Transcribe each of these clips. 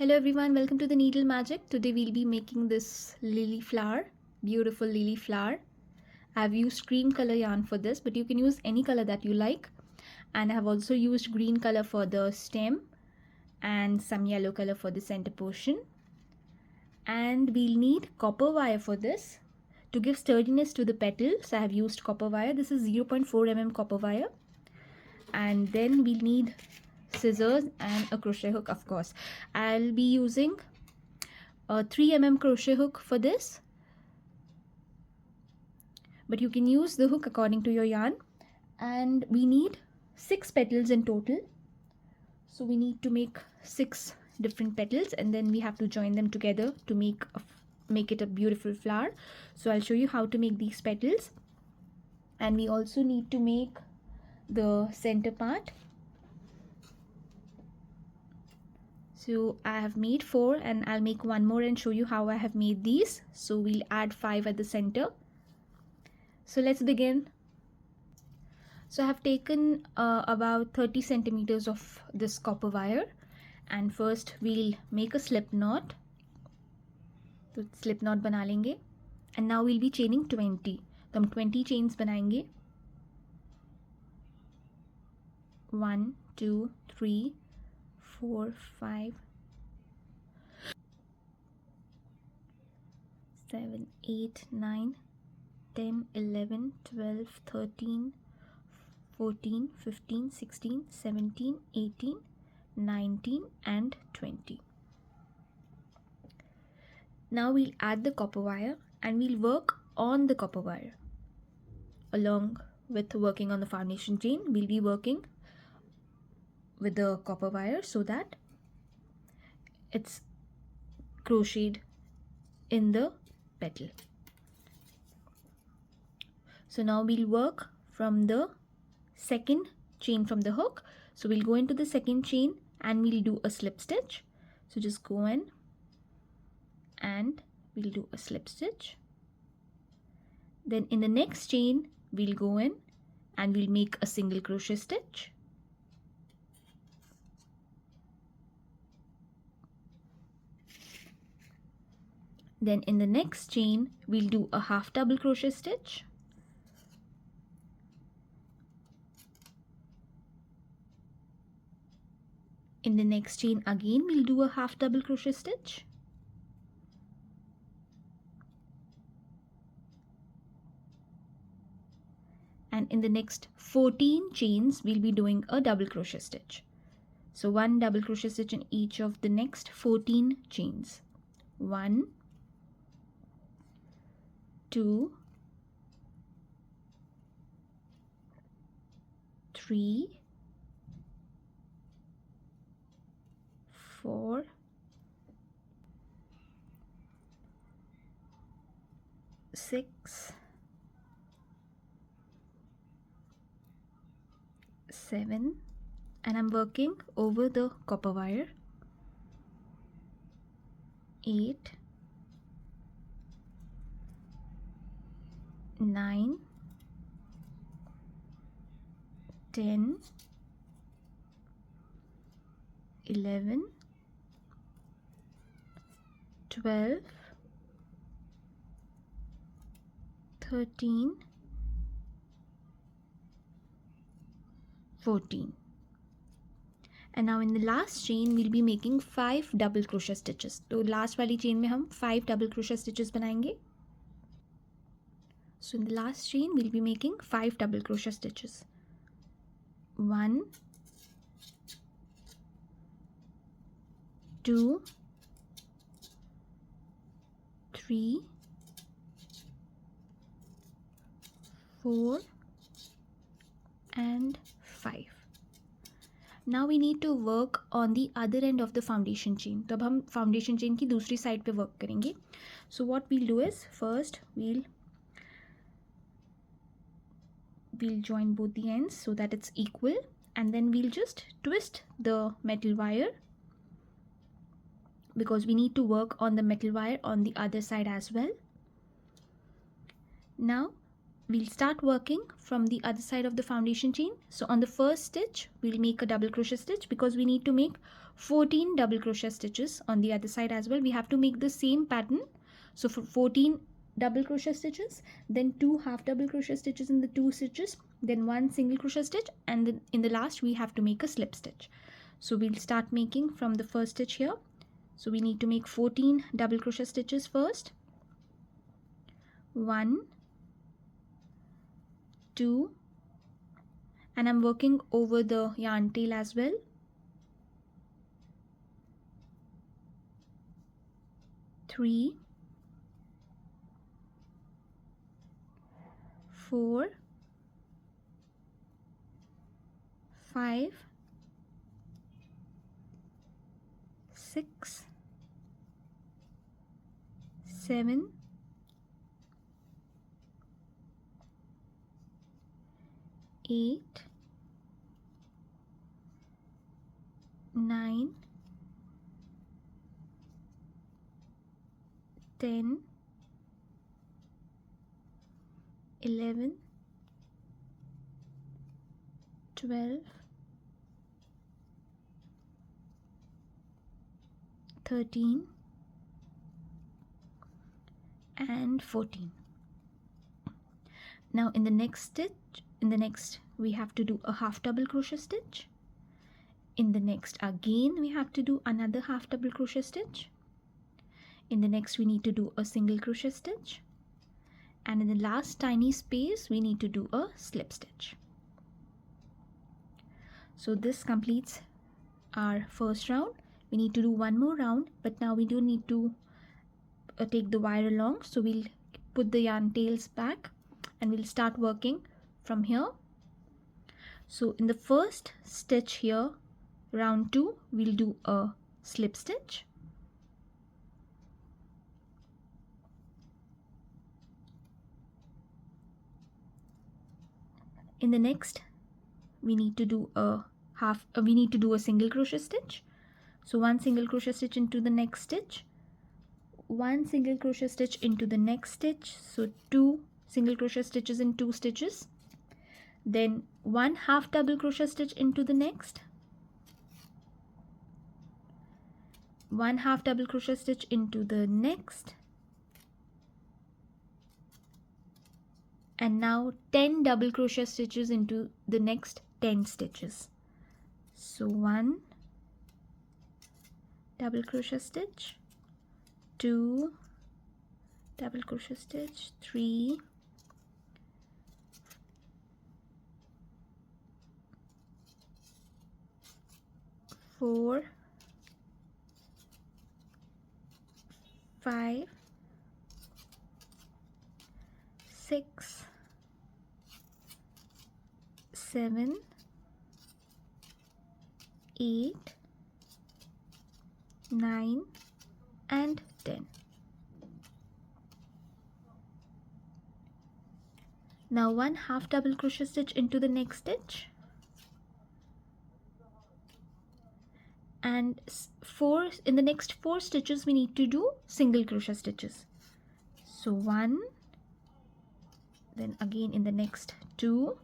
Hello everyone, welcome to the Needle Magic. Today we'll be making this lily flower, beautiful lily flower. I've used cream color yarn for this, but you can use any color that you like. And I have also used green color for the stem and some yellow color for the center portion. And we'll need copper wire for this. To give sturdiness to the petals, I have used copper wire. This is 0.4 mm copper wire. And then we'll need scissors and a crochet hook, of course. I'll be using a 3 mm crochet hook for this, but you can use the hook according to your yarn. And we need 6 petals in total, so we need to make 6 different petals, and then we have to join them together to make it a beautiful flower. So I'll show you how to make these petals. And we also need to make the center part. So I have made 4 and I'll make one more and show you how I have made these. So we'll add 5 at the center. So let's begin. So I have taken about 30 centimeters of this copper wire, and first we'll make a slip knot. तो slip knot बना लेंगे. And now we'll be chaining 20. तो हम 20 chains बनाएंगे. 1 2 3 4 5 7 8 9 10 11 12 13 14 15 16 17 18 19 and 20. Now we'll add the copper wire and we'll work on the copper wire. Along with working on the foundation chain, we'll be working with the copper wire so that it's crocheted in the petal. So now we'll work from the second chain from the hook. So we'll go into the second chain and we'll do a slip stitch. So just go in and we'll do a slip stitch. Then in the next chain we'll go in and we'll make a single crochet stitch. Then in the next chain we'll do a half double crochet stitch. In the next chain again we'll do a half double crochet stitch. And in the next 14 chains we'll be doing a double crochet stitch. So one double crochet stitch in each of the next 14 chains. 1 2 3 4 6 7, and I'm working over the copper wire. 8 9 10 11 12 13 14. And now in the last chain we'll be making 5 double crochet stitches. तो last वाली chain में हम 5 double crochet stitches बनाएंगे. So in the last chain we'll be making 5 double crochet stitches. 1 2 3 4 and 5. Now we need to work on the other end of the foundation chain. तो अब हम foundation chain की दूसरी side पे work करेंगे. So what we'll do is first we'll join both the ends so that it's equal, and then we'll just twist the metal wire because we need to work on the metal wire on the other side as well. Now we'll start working from the other side of the foundation chain. So on the first stitch we'll make a double crochet stitch, because we need to make 14 double crochet stitches on the other side as well. We have to make the same pattern. So for 14 double crochet stitches, then 2 half double crochet stitches in the 2 stitches, then 1 single crochet stitch, and then in the last we have to make a slip stitch. So we'll start making from the first stitch here. So we need to make 14 double crochet stitches first. 1, 2, and I'm working over the yarn tail as well. 3, 4, 5, 6, 7, 8, 9, 10, 11, 12, 13, and 14. Now in the next we have to do a half double crochet stitch. In the next again we have to do another half double crochet stitch. In the next we need to do a single crochet stitch, and in the last tiny space we need to do a slip stitch. So this completes our first round. We need to do one more round, but now we do need to take the wire along. So we'll put the yarn tails back and we'll start working from here. So in the first stitch here, round 2, we'll do a slip stitch. In the next we need to do a single crochet stitch. So 1 single crochet stitch into the next stitch, 1 single crochet stitch into the next stitch, so 2 single crochet stitches in 2 stitches, then 1 half double crochet stitch into the next, 1 half double crochet stitch into the next, and now 10 double crochet stitches into the next 10 stitches. So 1 double crochet stitch, 2 double crochet stitch, 3, 4, 5, 6, 7, 8, 9, and 10. Now 1 half double crochet stitch into the next stitch, and in the next 4 stitches we need to do single crochet stitches. So 1, then again in the next 2,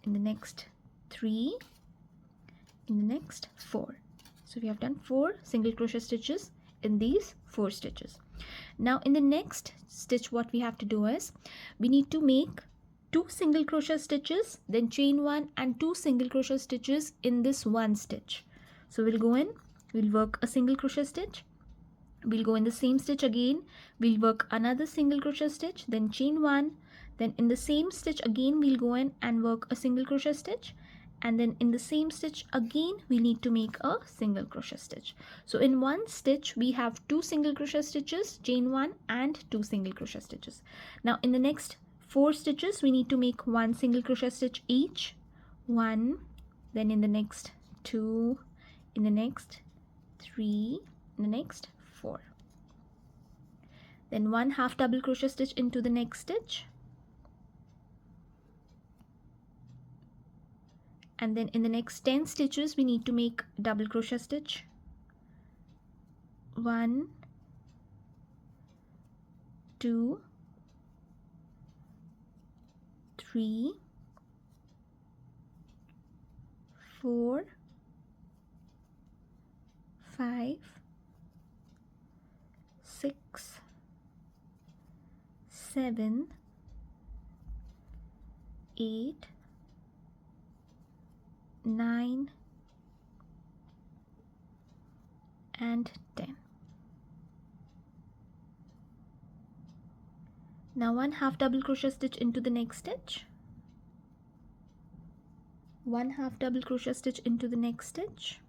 in the next 3, in the next 4. So we have done 4 single crochet stitches in these 4 stitches. Now in the next stitch what we have to do is we need to make 2 single crochet stitches, then chain 1 and 2 single crochet stitches in this one stitch. So we'll go in, we'll work a single crochet stitch, we'll go in the same stitch again, we'll work another single crochet stitch, then chain 1, then in the same stitch again we'll go in and work a single crochet stitch, and then in the same stitch again we need to make a single crochet stitch. So in one stitch we have 2 single crochet stitches, chain 1 and 2 single crochet stitches. Now in the next 4 stitches we need to make 1 single crochet stitch each, 1, then in the next 2, in the next 3, in the next 4, then 1 half double crochet stitch into the next stitch, and then in the next 10 stitches we need to make double crochet stitch, 1, 2, 3, 4, 5, 6, 7, 8, 9 and 10. Now 1 half double crochet stitch into the next stitch, 1 half double crochet stitch into the next stitch,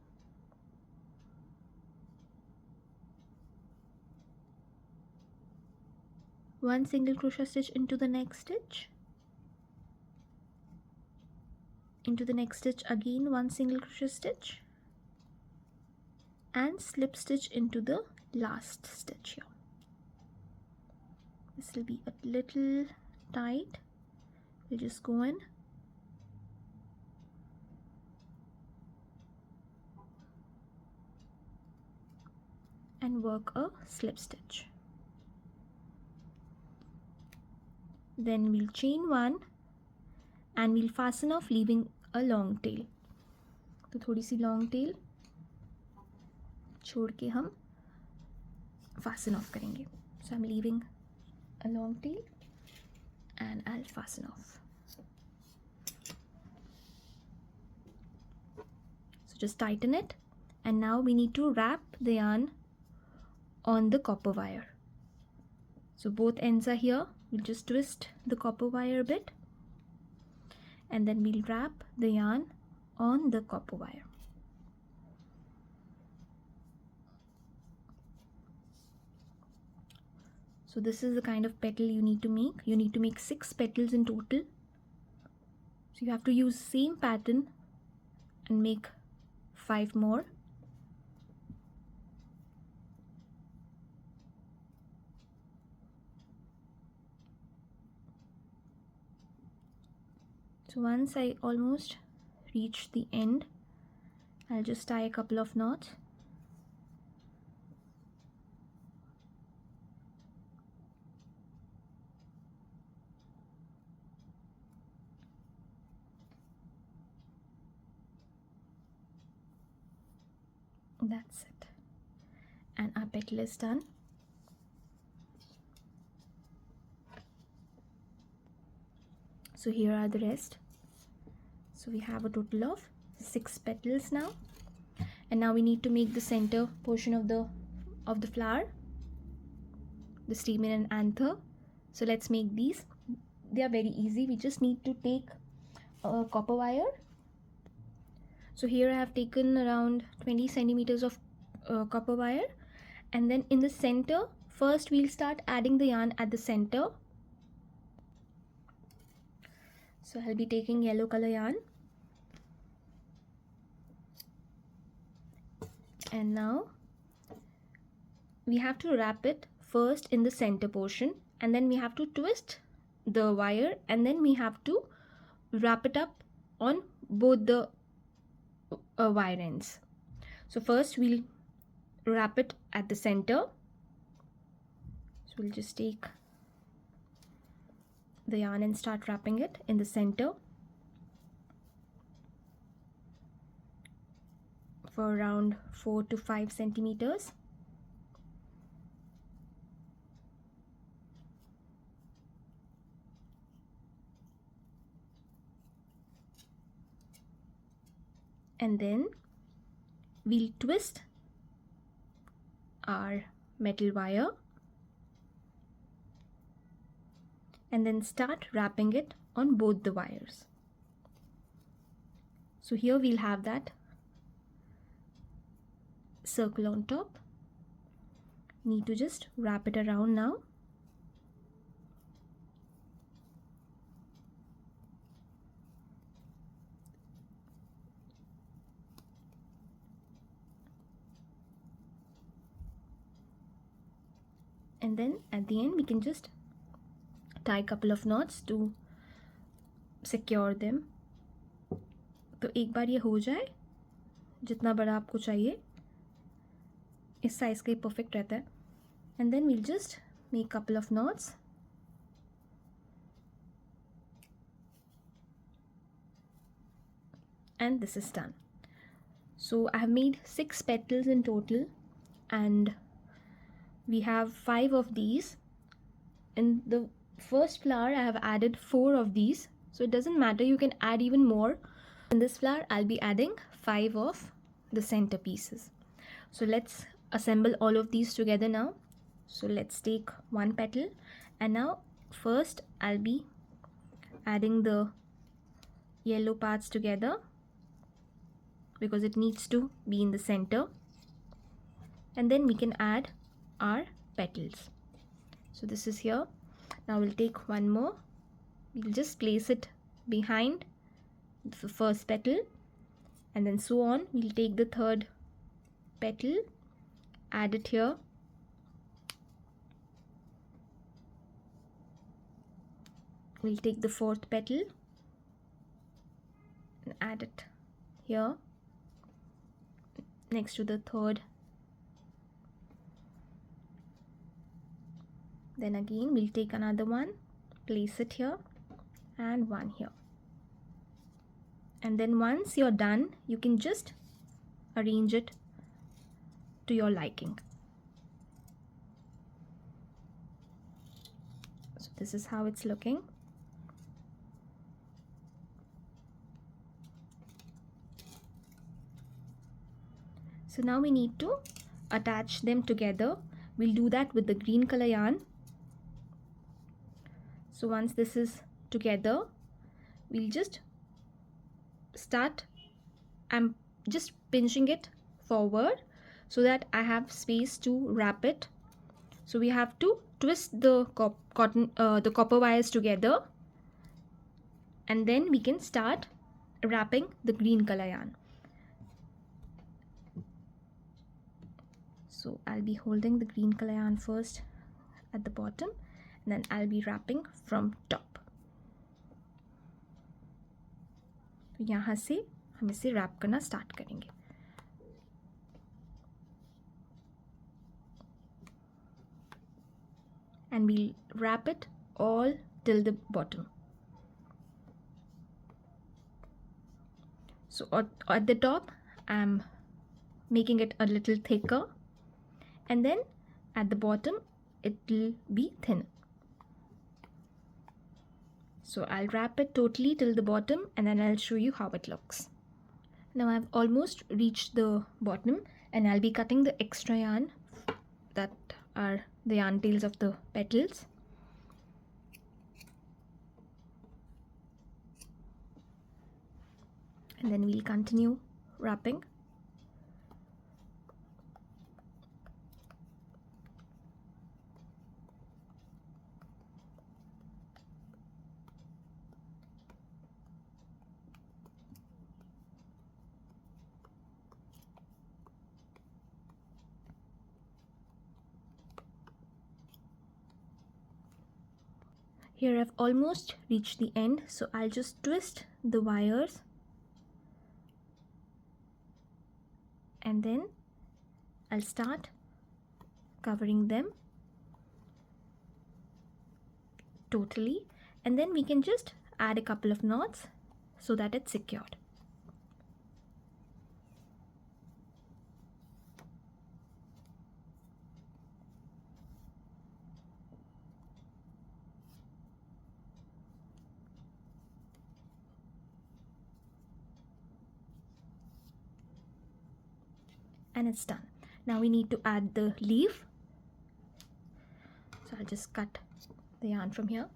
one single crochet stitch into the next stitch, into the next stitch again one single crochet stitch, and slip stitch into the last stitch here. This will be a little tight. We'll just go in and work a slip stitch. Then we'll chain 1 and we'll fasten off, leaving a long tail. तो थोड़ी सी long tail छोड़ के हम fasten off करेंगे. So I'm leaving a long tail and I'll fasten off. So just tighten it, and now we need to wrap the yarn on the copper wire. So both ends are here. We'll just twist the copper wire a bit, and then we'll wrap the yarn on the copper wire. So this is the kind of petal you need to make. You need to make 6 petals in total. So you have to use same pattern and make 5 more. So once I almost reach the end, I'll just tie a couple of knots. That's it, and our petal is done. So here are the rest. So we have a total of 6 petals now, and now we need to make the center portion of the flower, the stamen and anther. So let's make these. They are very easy. We just need to take a copper wire. So here I have taken around 20 centimeters of copper wire, and then in the center, first we'll start adding the yarn at the center. So I'll be taking yellow color yarn, and now we have to wrap it first in the center portion, and then we have to twist the wire, and then we have to wrap it up on both the wire ends. So first we'll wrap it at the center. So we'll just take the yarn and start wrapping it in the center for around 4 to 5 centimeters. And then we'll twist our metal wire and then start wrapping it on both the wires. So here we'll have that circle on top. Need to just wrap it around now. And then at the end we can just tie a couple of knots to secure them. तो एक बार ये हो जाए, जितना बड़ा आपको चाहिए, इस साइज का ही परफेक्ट रहता है. And then we'll just make couple of knots. and this is done. So I have made 6 petals in total, and we have 5 of these. In the first flower I have added 4 of these, so it doesn't matter, you can add even more. In this flower I'll be adding 5 of the center pieces. So let's assemble all of these together now. So let's take one petal, and now first I'll be adding the yellow parts together because it needs to be in the center, and then we can add our petals. So this is here. Now we'll take one more, we'll just place it behind the first petal, and then so on. We'll take the third petal, add it here, we'll take the fourth petal and add it here next to the third. Then again we'll take another one, place it here, and one here. And then once you're done, you can just arrange it to your liking. So this is how it's looking. So now we need to attach them together. We'll do that with the green color yarn. So once this is together, we'll just start, I'm just pinching it forward so that I have space to wrap it. So we have to twist the copper wires together, and then we can start wrapping the green color yarn. So I'll be holding the green color yarn first at the bottom, and then I'll be wrapping from top. तो यहाँ से हम इसे rap करना start करेंगे. And we'll wrap it all till the bottom. So at the top I'm making it a little thicker, and then at the bottom it will be thin. So I'll wrap it totally till the bottom, and then I'll show you how it looks. Now I've almost reached the bottom, and I'll be cutting the extra yarn that are the yarn tails of the petals. And then we'll continue wrapping. Here I've almost reached the end, so I'll just twist the wires, and then I'll start covering them totally, and then we can just add a couple of knots so that it's secured. And it's done. Now we need to add the leaf. So I'll just cut the yarn from here.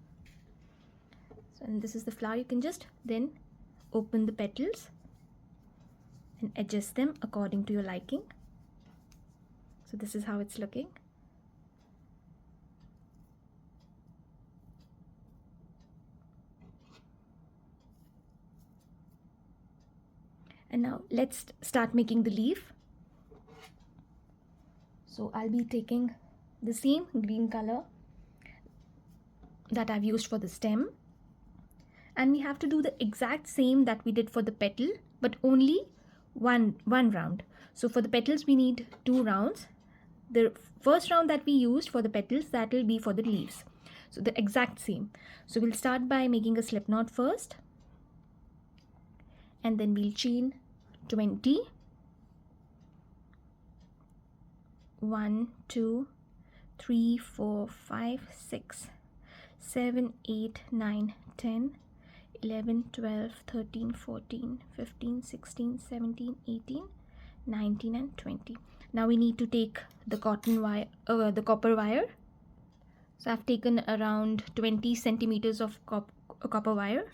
So, and this is the flower. You can just then open the petals and adjust them according to your liking. So this is how it's looking. And now let's start making the leaf. So I'll be taking the same green color that I've used for the stem, and we have to do the exact same that we did for the petal, but only one round. So for the petals we need 2 rounds. The first round that we used for the petals, that will be for the leaves. So the exact same. So we'll start by making a slip knot first, and then we'll chain 20. 1 2 3 4 5 6 7 8 9 10 11 12 13 14 15 16 17 18 19 and 20. Now we need to take the cotton wire, the copper wire. So I've taken around 20 centimeters of copper wire,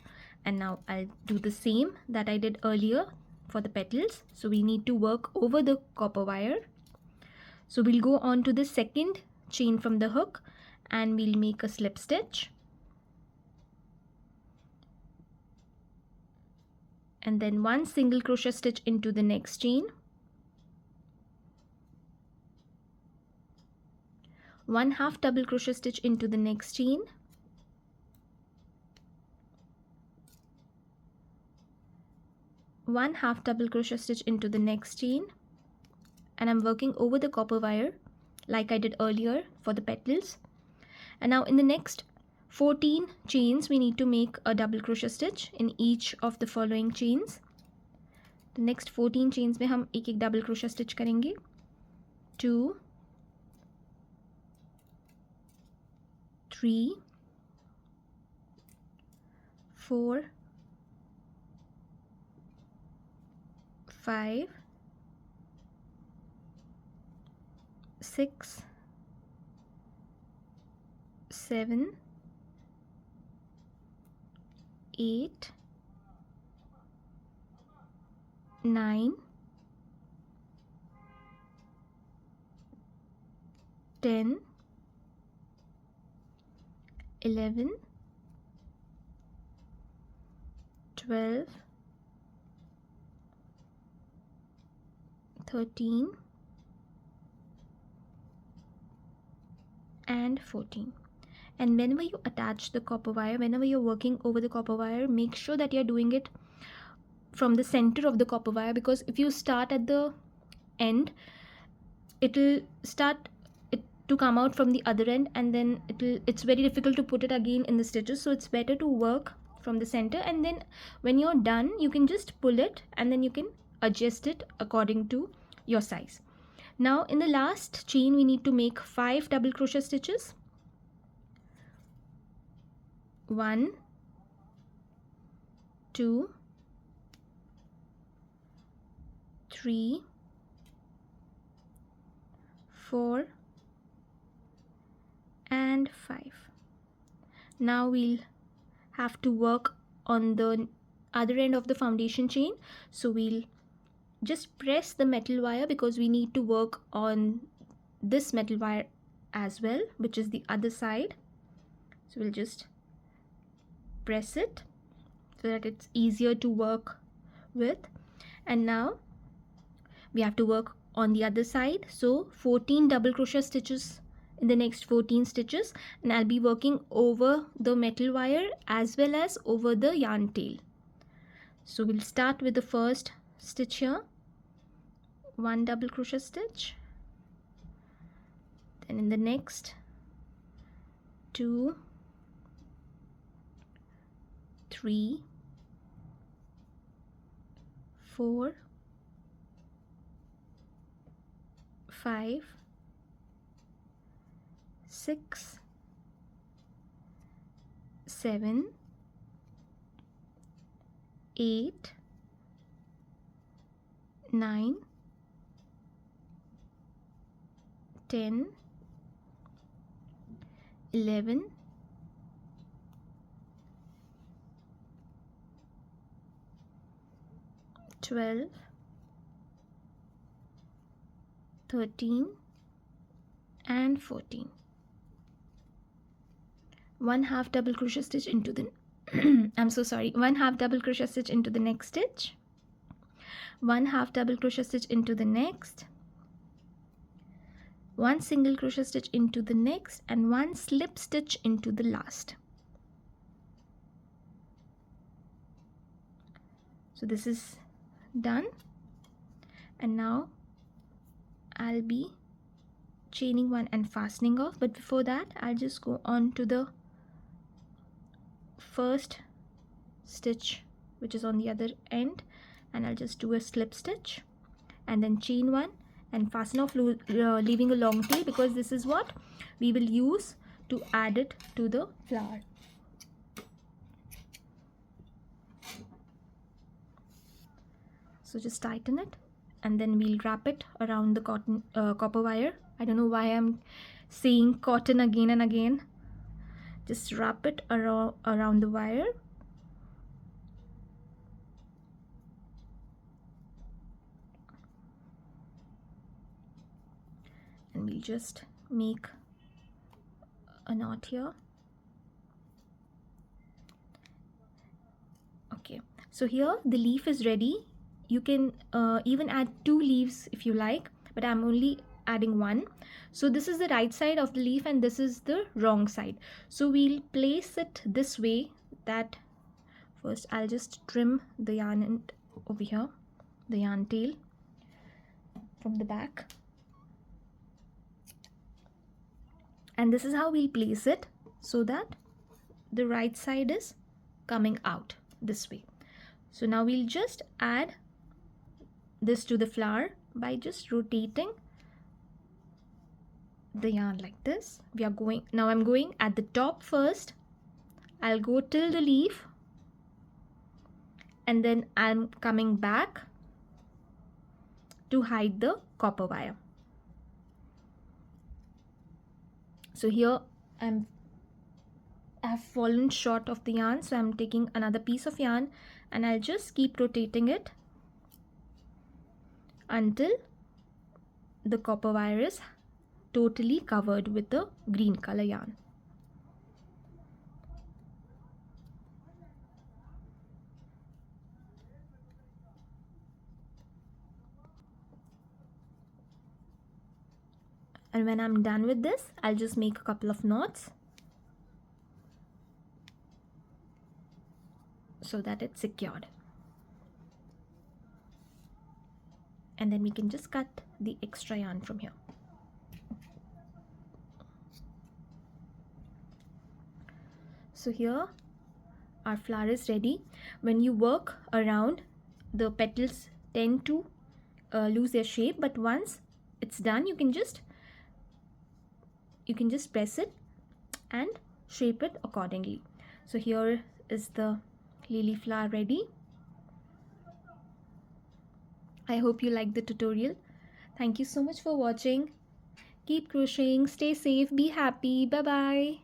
and now I'll do the same that I did earlier for the petals. So we need to work over the copper wire. So we'll go on to the second chain from the hook and we'll make a slip stitch, and then one single crochet stitch into the next chain, one half double crochet stitch into the next chain, one half double crochet stitch into the next chain, and I'm working over the copper wire like I did earlier for the petals. And now in the next 14 chains we need to make a double crochet stitch in each of the following chains. The next 14 chains में हम एक एक double crochet stitch करेंगे. 2 3 4 5 6 7 8 9 10 11 12 13 and 14. And whenever you attach the copper wire, whenever you're working over the copper wire, make sure that you're doing it from the center of the copper wire, because if you start at the end, it'll start to come out from the other end, and then it's very difficult to put it again in the stitches. So it's better to work from the center, and then when you're done you can just pull it and then you can adjust it according to your size. Now in the last chain we need to make 5 double crochet stitches. 1 2 3 4 and 5. Now we'll have to work on the other end of the foundation chain, so we'll just press the metal wire because we need to work on this metal wire as well, which is the other side. So we'll just press it so that it's easier to work with. And now we have to work on the other side, so 14 double crochet stitches in the next 14 stitches, and I'll be working over the metal wire as well as over the yarn tail. So we'll start with the first stitch here, 1 double crochet stitch, then in the next 2 3 4 5 6 7 8 9 10 11 12 13 and 14. 1 half double crochet stitch into the 1 half double crochet stitch into the next stitch, 1 half double crochet stitch into the next, 1 single crochet stitch into the next, and 1 slip stitch into the last. So this is done, and now I'll be chaining one and fastening off, but before that I'll just go on to the first stitch which is on the other end, and I'll just do a slip stitch and then chain one and fasten off, leaving a long tail, because this is what we will use to add it to the flower. So just tighten it, and then we'll wrap it around the copper wire. I don't know why I'm saying cotton again and again. Just wrap it around the wire. And we'll just make a knot here. Okay, so here the leaf is ready. You can even add 2 leaves if you like, but I'm only adding 1. So this is the right side of the leaf and this is the wrong side. So we'll place it this way, that first I'll just trim the yarn end over here, the yarn tail from the back. And this is how we'll place it, so that the right side is coming out this way. So now we'll just add this to the flower by just rotating the yarn like this. Now I'm going at the top first. I'll go till the leaf, and then I'm coming back to hide the copper wire. So here I've fallen short of the yarn, so I'm taking another piece of yarn and I'll just keep rotating it until the copper wire is totally covered with the green color yarn. And when I'm done with this, I'll just make a couple of knots so that it's secured. And then we can just cut the extra yarn from here. So here our flower is ready. When you work around, the petals tend to lose their shape, but once it's done, you can just press it and shape it accordingly. So here is the lily flower ready. I hope you liked the tutorial. Thank you so much for watching. Keep crocheting, stay safe, be happy. Bye bye.